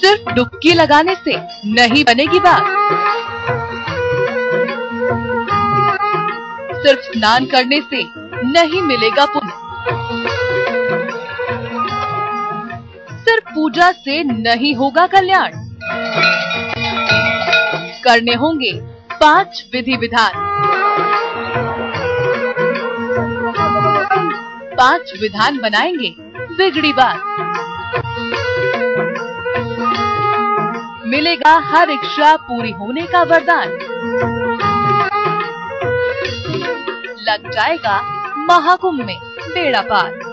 सिर्फ डुबकी लगाने से नहीं बनेगी बात। सिर्फ स्नान करने से नहीं मिलेगा पुण्य। सिर्फ पूजा से नहीं होगा कल्याण। करने होंगे 5 विधि विधान। 5 विधान बनाएंगे बिगड़ी बात। मिलेगा हर इच्छा पूरी होने का वरदान। लग जाएगा महाकुंभ में बेड़ा पार।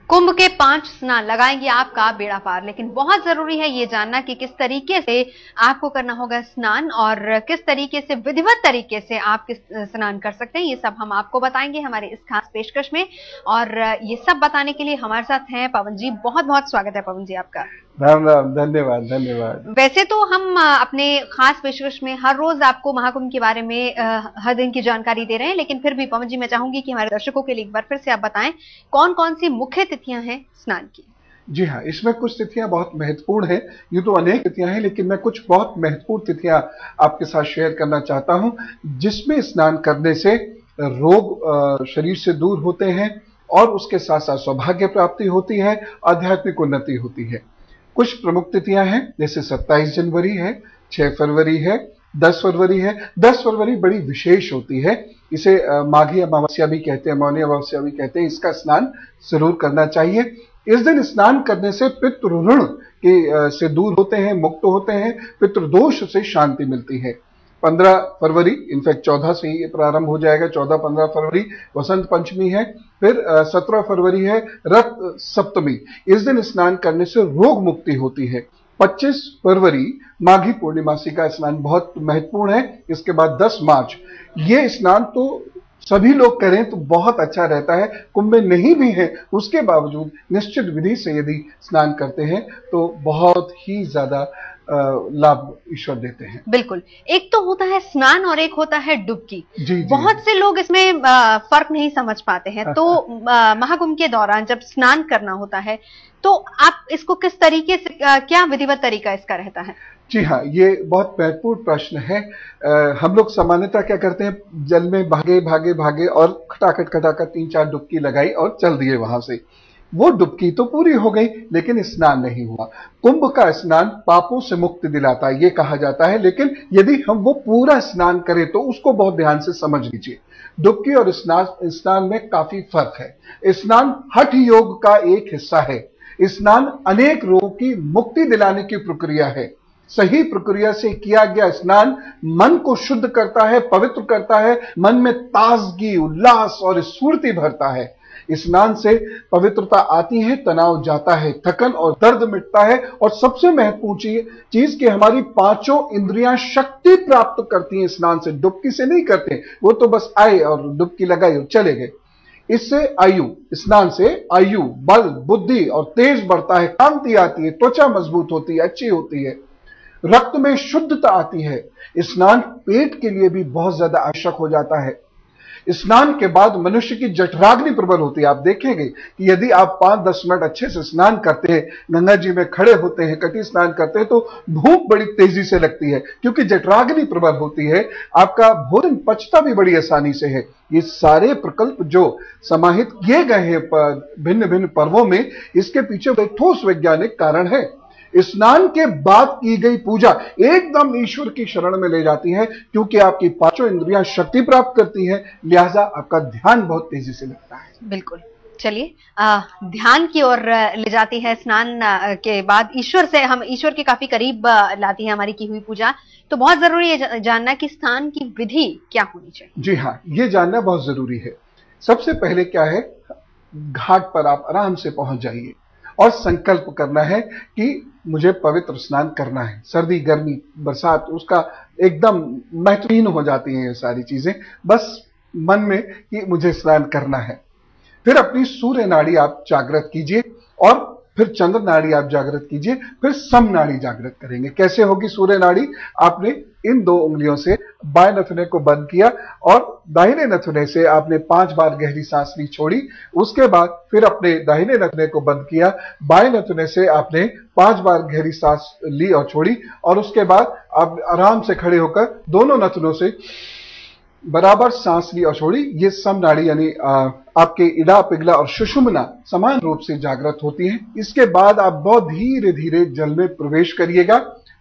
कुंभ के 5 स्नान लगाएंगे आपका बेड़ा पार, लेकिन बहुत जरूरी है ये जानना कि किस तरीके से आपको करना होगा स्नान और किस तरीके से विधिवत तरीके से आप किस स्नान कर सकते हैं। ये सब हम आपको बताएंगे हमारे इस खास पेशकश में, और ये सब बताने के लिए हमारे साथ हैं पवन जी। बहुत बहुत स्वागत है पवन जी आपका। राम राम, धन्यवाद धन्यवाद। वैसे तो हम अपने खास पेशकश में हर रोज आपको महाकुंभ के बारे में हर दिन की जानकारी दे रहे हैं, लेकिन फिर भी पवन जी मैं चाहूंगी कि हमारे दर्शकों के लिए एक बार फिर से आप बताएं कौन कौन सी मुख्य तिथियां हैं स्नान की। जी हाँ, इसमें कुछ तिथियां बहुत महत्वपूर्ण हैं। यूं तो अनेक तिथियां हैं, लेकिन मैं कुछ बहुत महत्वपूर्ण तिथियां आपके साथ शेयर करना चाहता हूं, जिसमें स्नान करने से रोग शरीर से दूर होते हैं और उसके साथ साथ सौभाग्य प्राप्ति होती है, आध्यात्मिक उन्नति होती है। कुछ प्रमुख तिथियां हैं, जैसे 27 जनवरी है, 6 फरवरी है, 10 फरवरी है। 10 फरवरी बड़ी विशेष होती है, इसे माघी अमावस्या भी कहते हैं, मौनी अमावस्या भी कहते हैं। इसका स्नान जरूर करना चाहिए। इस दिन स्नान करने से पितृ ऋण से दूर होते हैं, मुक्त होते हैं, पितृदोष से शांति मिलती है। 15 फरवरी, इनफैक्ट 14 से ही प्रारंभ हो जाएगा। 14-15 फरवरी वसंत पंचमी है। फिर 17 फरवरी है रथ सप्तमी। इस दिन स्नान करने से रोग मुक्ति होती है। 25 फरवरी माघी पूर्णिमासी का स्नान बहुत महत्वपूर्ण है। इसके बाद 10 मार्च, ये स्नान तो सभी लोग करें तो बहुत अच्छा रहता है। कुंभ में नहीं भी है उसके बावजूद निश्चित विधि से यदि स्नान करते हैं तो बहुत ही ज्यादा लाभ ईश्वर देते हैं। बिल्कुल, एक तो होता है स्नान और एक होता है डुबकी। जी, बहुत से लोग इसमें फर्क नहीं समझ पाते हैं। तो महाकुंभ के दौरान जब स्नान करना होता है तो आप इसको किस तरीके से, क्या विधिवत तरीका इसका रहता है? जी हाँ, ये बहुत महत्वपूर्ण प्रश्न है। हम लोग सामान्यतः क्या करते हैं, जल में भागे भागे भागे और खटाखट खटाखट 3-4 डुबकी लगाई और चल दिए वहां से। वो डुबकी तो पूरी हो गई, लेकिन स्नान नहीं हुआ। कुंभ का स्नान पापों से मुक्ति दिलाता है, ये कहा जाता है, लेकिन यदि हम वो पूरा स्नान करें तो उसको बहुत ध्यान से समझ लीजिए। डुबकी और स्नान में काफी फर्क है। स्नान हठ योग का एक हिस्सा है। स्नान अनेक रोगों की मुक्ति दिलाने की प्रक्रिया है। सही प्रक्रिया से किया गया स्नान मन को शुद्ध करता है, पवित्र करता है, मन में ताजगी, उल्लास और स्फूर्ति भरता है। स्नान से पवित्रता आती है, तनाव जाता है, थकन और दर्द मिटता है, और सबसे महत्वपूर्ण चीज कि हमारी 5 इंद्रियां शक्ति प्राप्त करती हैं स्नान से। डुबकी से नहीं करते, वो तो बस आए और डुबकी लगाई और चले गए। इससे स्नान से आयु, बल, बुद्धि और तेज बढ़ता है, कांति आती है, त्वचा मजबूत होती है, अच्छी होती है, रक्त में शुद्धता आती है। स्नान पेट के लिए भी बहुत ज्यादा आवश्यक हो जाता है। स्नान के बाद मनुष्य की जठराग्नि प्रबल होती है। आप देखेंगे कि यदि आप 5-10 मिनट अच्छे से स्नान करते हैं, गंगा जी में खड़े होते हैं, कटी स्नान करते हैं, तो भूख बड़ी तेजी से लगती है, क्योंकि जठराग्नि प्रबल होती है। आपका भोजन पचता भी बड़ी आसानी से है। ये सारे प्रकल्प जो समाहित किए गए हैं भिन्न भिन्न पर्वों में, इसके पीछे एक ठोस वैज्ञानिक कारण है। स्नान के बाद की गई पूजा एकदम ईश्वर की शरण में ले जाती है, क्योंकि आपकी 5 इंद्रियां शक्ति प्राप्त करती हैं, लिहाजा आपका ध्यान बहुत तेजी से लगता है। बिल्कुल, चलिए ध्यान की ओर ले जाती है। स्नान के बाद ईश्वर से, हम ईश्वर के काफी करीब लाती है हमारी की हुई पूजा। तो बहुत जरूरी है जानना कि स्नान की विधि क्या होनी चाहिए। जी हाँ, ये जानना बहुत जरूरी है। सबसे पहले क्या है, घाट पर आप आराम से पहुंच जाइए और संकल्प करना है कि मुझे पवित्र स्नान करना है। सर्दी, गर्मी, बरसात, उसका एकदम महत्वहीन हो जाती हैं ये सारी चीजें। बस मन में कि मुझे स्नान करना है। फिर अपनी सूर्य नाड़ी आप जागृत कीजिए और फिर चंद्र नाड़ी आप जागृत कीजिए, फिर सम नाड़ी जागृत करेंगे। कैसे होगी सूर्य नाड़ी? आपने इन 2 उंगलियों से बाएं नथुने को बंद किया और दाहिने नथुने से आपने 5 बार गहरी सांस ली, छोड़ी। उसके बाद फिर अपने दाहिने नथुने को बंद किया, बाएं नथुने से आपने 5 बार गहरी सांस ली और छोड़ी, और उसके बाद आप आराम से खड़े होकर दोनों नथुनों से बराबर सांस ली और छोड़ी। ये सम नाड़ी यानी आपके इड़ा, पिघला और सुषुम्ना समान रूप से जागृत होती हैं। इसके बाद आप बहुत धीरे धीरे जल में प्रवेश करिएगा।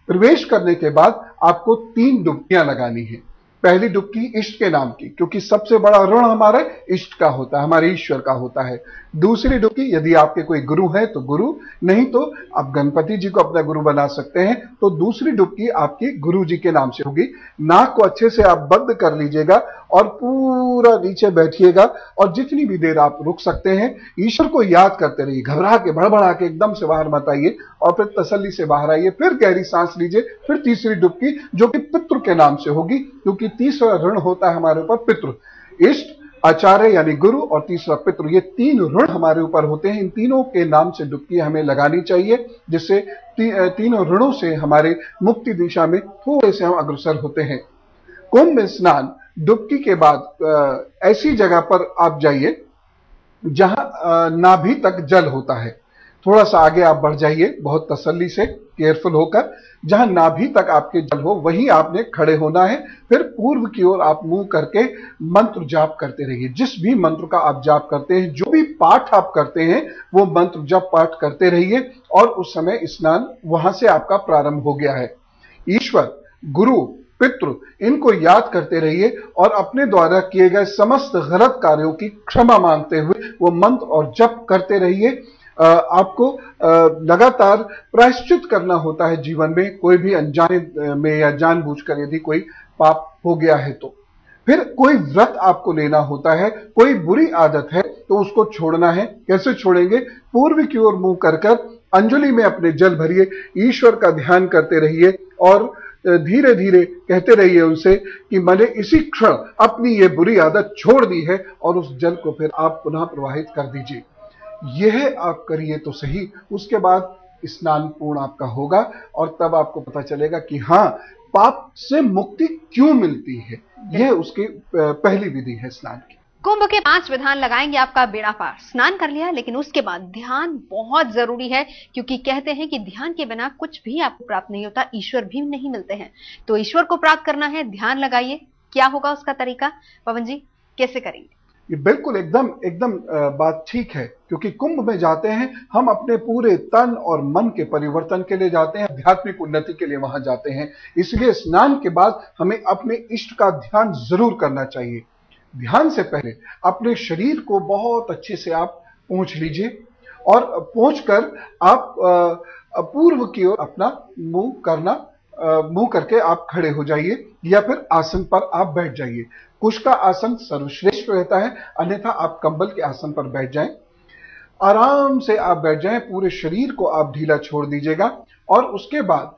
प्रवेश करने के बाद आपको 3 डुबकियां लगानी है। पहली डुबकी इष्ट के नाम की, क्योंकि सबसे बड़ा ऋण हमारे इष्ट का होता है, हमारे ईश्वर का होता है। दूसरी डुबकी, यदि आपके कोई गुरु है तो गुरु, नहीं तो आप गणपति जी को अपना गुरु बना सकते हैं, तो दूसरी डुबकी आपकी गुरु जी के नाम से होगी। नाक को अच्छे से आप बंद कर लीजिएगा और पूरा नीचे बैठिएगा, और जितनी भी देर आप रुक सकते हैं ईश्वर को याद करते रहिए। घबरा के, भड़बड़ा के एकदम से बाहर मत आइए, और फिर तसल्ली से बाहर आइए। फिर गहरी सांस लीजिए, फिर तीसरी डुबकी जो कि पितृ के नाम से होगी, क्योंकि तीसरा ऋण होता है हमारे ऊपर पितृ, इष्ट, आचार्य यानी गुरु, और तीसरा पितृ। ये 3 ऋण हमारे ऊपर होते हैं। इन तीनों के नाम से डुबकी हमें लगानी चाहिए, जिससे तीनों ऋणों से हमारे मुक्ति दिशा में थोड़े से हम अग्रसर होते हैं। कुंभ में स्नान डुबकी के बाद ऐसी जगह पर आप जाइए जहां नाभि तक जल होता है। थोड़ा सा आगे आप बढ़ जाइए, बहुत तसल्ली से, केयरफुल होकर। जहां नाभि तक आपके जल हो वहीं आपने खड़े होना है। फिर पूर्व की ओर आप मुंह करके मंत्र जाप करते रहिए। जिस भी मंत्र का आप जाप करते हैं, जो भी पाठ आप करते हैं, वो मंत्र जप पाठ करते रहिए, और उस समय स्नान वहां से आपका प्रारंभ हो गया है। ईश्वर, गुरु, पितृ, इनको याद करते रहिए और अपने द्वारा किए गए समस्त गलत कार्यों की क्षमा मांगते हुए वो मंत्र और जप करते रहिए। आपको लगातार प्रायश्चित करना होता है जीवन में, कोई भी अनजाने में या जानबूझकर यदि कोई पाप हो गया है तो। फिर कोई व्रत आपको लेना होता है, कोई बुरी आदत है तो उसको छोड़ना है। कैसे छोड़ेंगे? पूर्व की ओर मुंह कर अंजलि में अपने जल भरिए, ईश्वर का ध्यान करते रहिए और धीरे धीरे कहते रहिए उनसे कि मैंने इसी क्षण अपनी ये बुरी आदत छोड़ दी है, और उस जल को फिर आप पुनः प्रवाहित कर दीजिए। यह आप करिए तो सही। उसके बाद स्नान पूर्ण आपका होगा, और तब आपको पता चलेगा कि हाँ, पाप से मुक्ति क्यों मिलती है। यह उसकी पहली विधि है स्नान की। कुंभ के 5 विधान लगाएंगे आपका बेड़ा पार। स्नान कर लिया, लेकिन उसके बाद ध्यान बहुत जरूरी है, क्योंकि कहते हैं कि ध्यान के बिना कुछ भी आपको प्राप्त नहीं होता, ईश्वर भी नहीं मिलते हैं। तो ईश्वर को प्राप्त करना है, ध्यान लगाइए। क्या होगा उसका तरीका, पवन जी, कैसे करेंगे? ये बिल्कुल एकदम बात ठीक है, क्योंकि कुंभ में जाते हैं हम अपने पूरे तन और मन के परिवर्तन के लिए जाते हैं, आध्यात्मिक उन्नति के लिए वहां जाते हैं। इसलिए स्नान के बाद हमें अपने इष्ट का ध्यान जरूर करना चाहिए। ध्यान से पहले अपने शरीर को बहुत अच्छे से आप पोंछ लीजिए, और पोंछकर आप पूर्व की ओर अपना मुंह करके आप खड़े हो जाइए, या फिर आसन पर आप बैठ जाइए। कुश का आसन सर्वश्रेष्ठ रहता है, अन्यथा आप कंबल के आसन पर बैठ जाएं। आराम से आप बैठ जाएं, पूरे शरीर को आप ढीला छोड़ दीजिएगा, और उसके बाद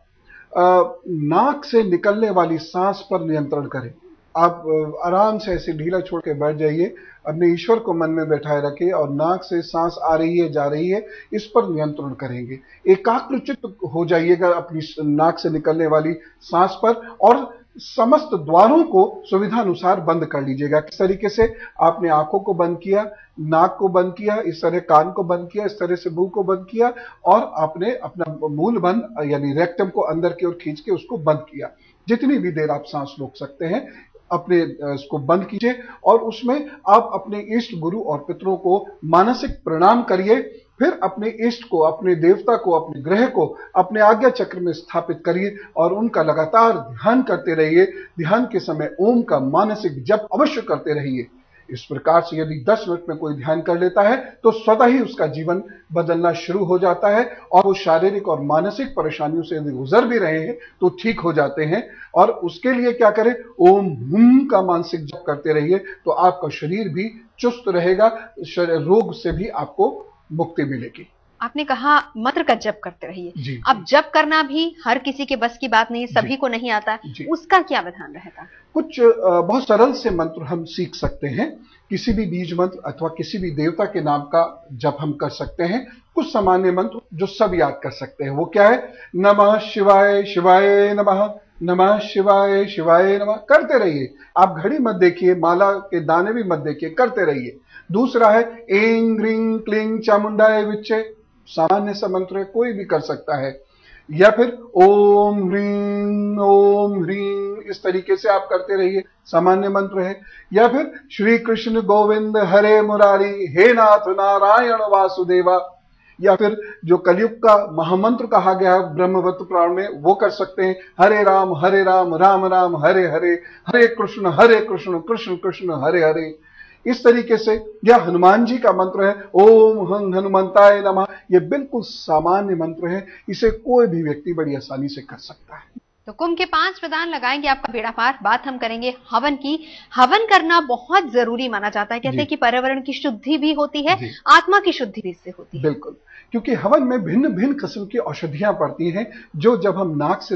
नाक से निकलने वाली सांस पर नियंत्रण करें। आप आराम से ऐसे ढीला छोड़ के बैठ जाइए, अपने ईश्वर को मन में बैठाए रखिए, और नाक से सांस आ रही है, जा रही है, इस पर नियंत्रण करेंगे। एकाग्रचित्त हो जाइएगा अपनी नाक से निकलने वाली सांस पर, और समस्त द्वारों को सुविधानुसार बंद कर लीजिएगा। किस तरीके से? आपने आंखों को बंद किया, नाक को बंद किया, इस तरह कान को बंद किया, इस तरह से मुंह को बंद किया, और आपने अपना मूल बंद यानी रेक्टम को अंदर की ओर खींच के उसको बंद किया। जितनी भी देर आप सांस रोक सकते हैं अपने इसको बंद कीजिए, और उसमें आप अपने इष्ट, गुरु और पितरों को मानसिक प्रणाम करिए। फिर अपने इष्ट को, अपने देवता को, अपने ग्रह को अपने आज्ञा चक्र में स्थापित करिए, और उनका लगातार ध्यान करते रहिए। ध्यान के समय ओम का मानसिक जप अवश्य करते रहिए। इस प्रकार से यदि 10 मिनट में कोई ध्यान कर लेता है तो स्वतः ही उसका जीवन बदलना शुरू हो जाता है, और वो शारीरिक और मानसिक परेशानियों से यदि गुजर भी रहे हैं तो ठीक हो जाते हैं। और उसके लिए क्या करें? ओम हुम का मानसिक जप करते रहिए, तो आपका शरीर भी चुस्त रहेगा, रोग से भी आपको मुक्ति मिलेगी। आपने कहा मंत्र का जप करते रहिए। जी, अब जप करना भी हर किसी के बस की बात नहीं, सभी जी, को नहीं आता, जी। उसका क्या विधान रहता? कुछ बहुत सरल से मंत्र हम सीख सकते हैं। किसी भी बीज मंत्र अथवा किसी भी देवता के नाम का जप हम कर सकते हैं। कुछ सामान्य मंत्र जो सब याद कर सकते हैं, वो क्या है? नमः शिवाय शिवाय नमः, नमः शिवाय शिवाय नमः करते रहिए। आप घड़ी मत देखिए, माला के दाने भी मत देखिए, करते रहिए। दूसरा है ऐं ग्रीं क्लीं चामुंडाय विच्चे, सामान्य सा मंत्र है, कोई भी कर सकता है। या फिर ओम ह्रीं, इस तरीके से आप करते रहिए, सामान्य मंत्र है। या फिर श्री कृष्ण गोविंद हरे मुरारी, हे नाथ नारायण वासुदेवा। या फिर जो कलयुग का महामंत्र कहा गया है ब्रह्मवत पुराण में, वो कर सकते हैं, हरे राम राम राम हरे हरे, हरे कृष्ण कृष्ण कृष्ण हरे हरे। इस तरीके से, या हनुमान जी का मंत्र है ओम हं हनुमंताय नमः, ये बिल्कुल सामान्य मंत्र है, इसे कोई भी व्यक्ति बड़ी आसानी से कर सकता है। तो कुंभ के 5 प्रदान लगाएंगे आपका बेड़ा पार। बात हम करेंगे हवन की। हवन करना बहुत जरूरी माना जाता है, कहते हैं कि पर्यावरण की शुद्धि भी होती है, आत्मा की शुद्धि भी इससे होती है। बिल्कुल, क्योंकि हवन में भिन्न भिन्न किस्म की औषधियां पड़ती हैं, जो जब हम नाक से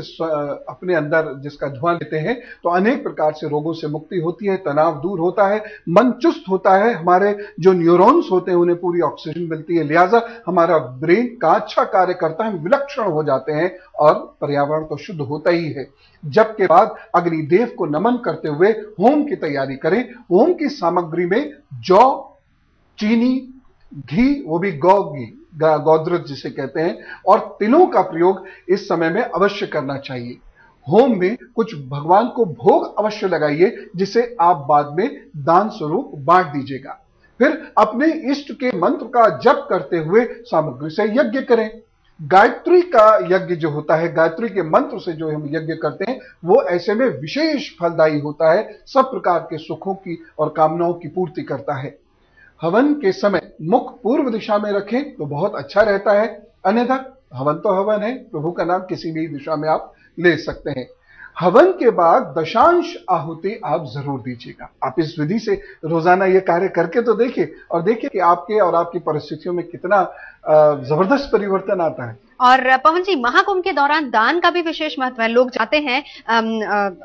अपने अंदर जिसका धुआं लेते हैं तो अनेक प्रकार से रोगों से मुक्ति होती है, तनाव दूर होता है, मन चुस्त होता है, हमारे जो न्यूरॉन्स होते हैं उन्हें पूरी ऑक्सीजन मिलती है, लिहाजा हमारा ब्रेन का अच्छा कार्य करता है, हम विलक्षण हो जाते हैं और पर्यावरण तो शुद्ध होता ही है। जब के बाद अग्निदेव को नमन करते हुए होम की तैयारी करें। होम की सामग्री में जौ, चीनी, घी, वो भी गौ घी, गोदरज जिसे कहते हैं, और तिलों का प्रयोग इस समय में अवश्य करना चाहिए। होम में कुछ भगवान को भोग अवश्य लगाइए, जिसे आप बाद में दान स्वरूप बांट दीजिएगा। फिर अपने इष्ट के मंत्र का जप करते हुए सामग्री से यज्ञ करें। गायत्री का यज्ञ जो होता है, गायत्री के मंत्र से जो हम यज्ञ करते हैं, वो ऐसे में विशेष फलदायी होता है, सब प्रकार के सुखों की और कामनाओं की पूर्ति करता है। हवन के समय मुख पूर्व दिशा में रखें तो बहुत अच्छा रहता है, अन्यथा हवन तो हवन है, प्रभु का नाम किसी भी दिशा में आप ले सकते हैं। हवन के बाद दशांश आहुति आप जरूर दीजिएगा। आप इस विधि से रोजाना ये कार्य करके तो देखिए, और देखिए कि आपके और आपकी परिस्थितियों में कितना जबरदस्त परिवर्तन आता है। और पवन जी, महाकुंभ के दौरान दान का भी विशेष महत्व है। लोग जाते हैं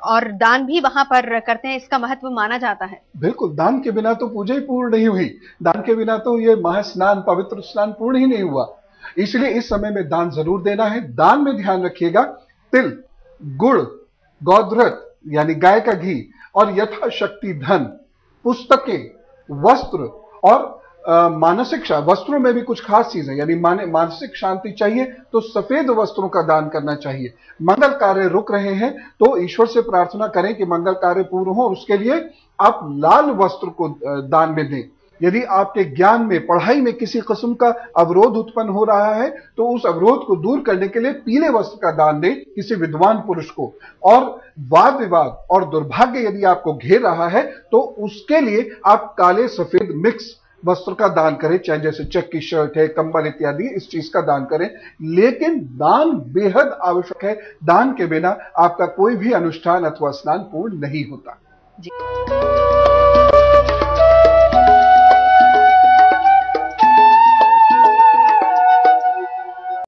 और दान भी वहां पर करते हैं, इसका महत्व माना जाता है। बिल्कुल, दान के बिना तो पूजा ही पूर्ण नहीं हुई, दान के बिना तो ये महास्नान, पवित्र स्नान पूर्ण ही नहीं हुआ। इसलिए इस समय में दान जरूर देना है। दान में ध्यान रखिएगा, तिल, गुड़, गौधृत यानी गाय का घी, और यथाशक्ति धन, पुस्तकें, वस्त्र और मानसिक वस्त्रों में भी कुछ खास चीज है, यानी मानसिक शांति चाहिए तो सफेद वस्त्रों का दान करना चाहिए। मंगल कार्य रुक रहे हैं तो ईश्वर से प्रार्थना करें कि मंगल कार्य पूर्ण हो, उसके लिए आप लाल वस्त्र को दान में दें। यदि आपके ज्ञान में, पढ़ाई में किसी किस्म का अवरोध उत्पन्न हो रहा है तो उस अवरोध को दूर करने के लिए पीले वस्त्र का दान दें किसी विद्वान पुरुष को। और वाद विवाद और दुर्भाग्य यदि आपको घेर रहा है तो उसके लिए आप काले सफेद मिक्स वस्त्र का दान करें, चाहे जैसे चेक की शर्ट है, कंबल इत्यादि, इस चीज का दान करें। लेकिन दान बेहद आवश्यक है, दान के बिना आपका कोई भी अनुष्ठान अथवा स्नान पूर्ण नहीं होता। जी।